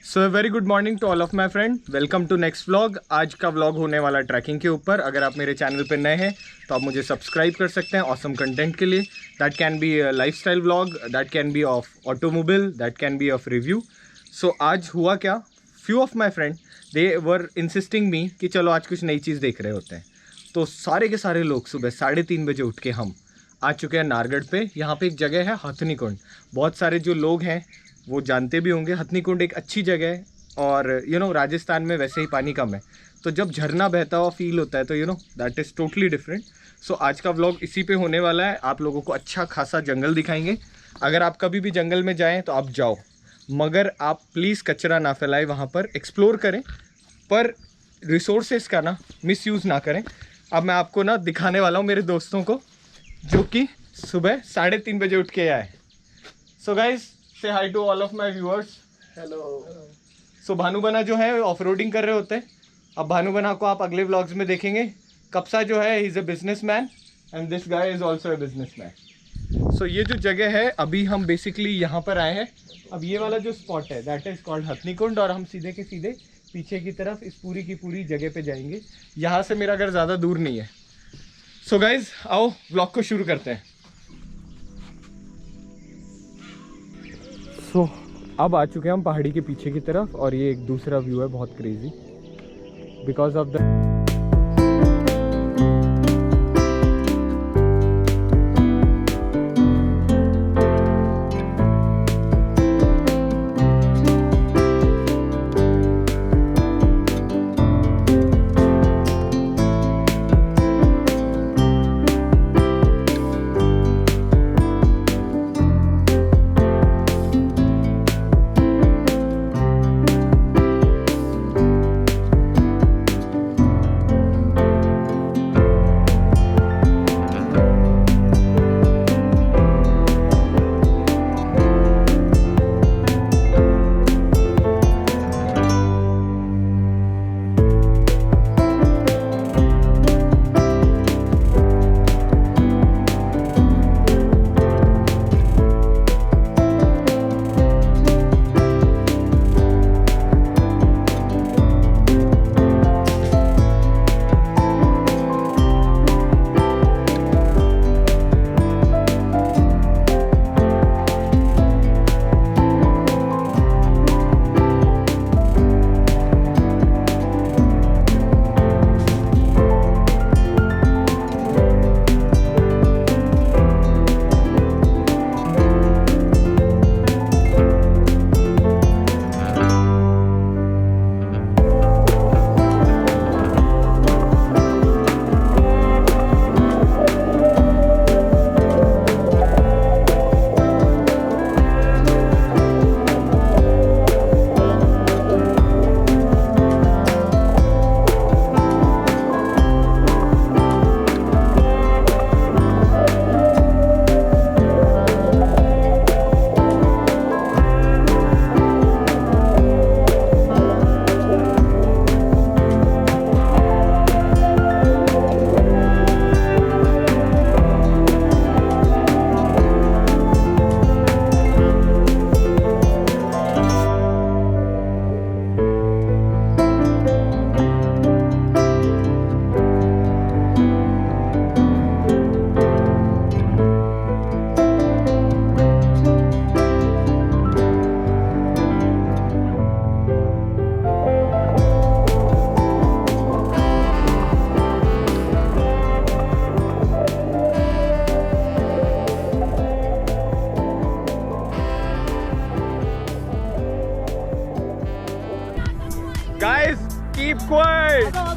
So very good morning to all of my friend, welcome to next vlog. आज का vlog होने वाला trekking के ऊपर। अगर आप मेरे चैनल पे नए हैं तो आप मुझे सब्सक्राइब कर सकते हैं ऑसम कंटेंट के लिए। That can be lifestyle vlog, that can be of automobile, that can be of review. So आज हुआ क्या, few of my friend they were insisting me कि चलो आज कुछ नई चीज़ देख रहे होते हैं। तो सारे के सारे लोग सुबह 3:30 बजे उठ के हम आ चुके हैं नाहरगढ़ पे। यहाँ पे एक जगह है हथनी कुंड। बहुत सारे जो लोग हैं वो जानते भी होंगे। हथनी कुंड एक अच्छी जगह है और राजस्थान में वैसे ही पानी कम है, तो जब झरना बहता हुआ फील होता है तो दैट इज़ टोटली डिफरेंट। सो आज का व्लॉग इसी पे होने वाला है। आप लोगों को अच्छा खासा जंगल दिखाएंगे। अगर आप कभी भी जंगल में जाएँ तो आप जाओ, मगर आप प्लीज़ कचरा ना फैलाएं, वहाँ पर एक्सप्लोर करें, पर रिसोर्सेज का ना मिसयूज़ ना करें। अब मैं आपको ना दिखाने वाला हूँ मेरे दोस्तों को जो कि सुबह 3:30 बजे उठ के आए। So guys, say hi to all of my viewers. Hello. So भानुबना जो है ऑफ रोडिंग कर रहे होते हैं। अब भानुबना को आप अगले व्लॉग्स में देखेंगे। कप्सा जो है ही is a businessman and this guy is also a businessman. सो ये जो जगह है, अभी हम बेसिकली यहाँ पर आए हैं। अब ये वाला जो स्पॉट है दैट इज़ कॉल्ड हथनी कुंड, और हम सीधे के सीधे पीछे की तरफ इस पूरी की पूरी जगह पे जाएंगे। यहाँ से मेरा घर ज़्यादा दूर नहीं है। सो गाइज, आओ व्लॉग को शुरू करते हैं। सो अब आ चुके हैं हम पहाड़ी के पीछे की तरफ, और ये एक दूसरा व्यू है बहुत crazy because of the guys, keep quiet.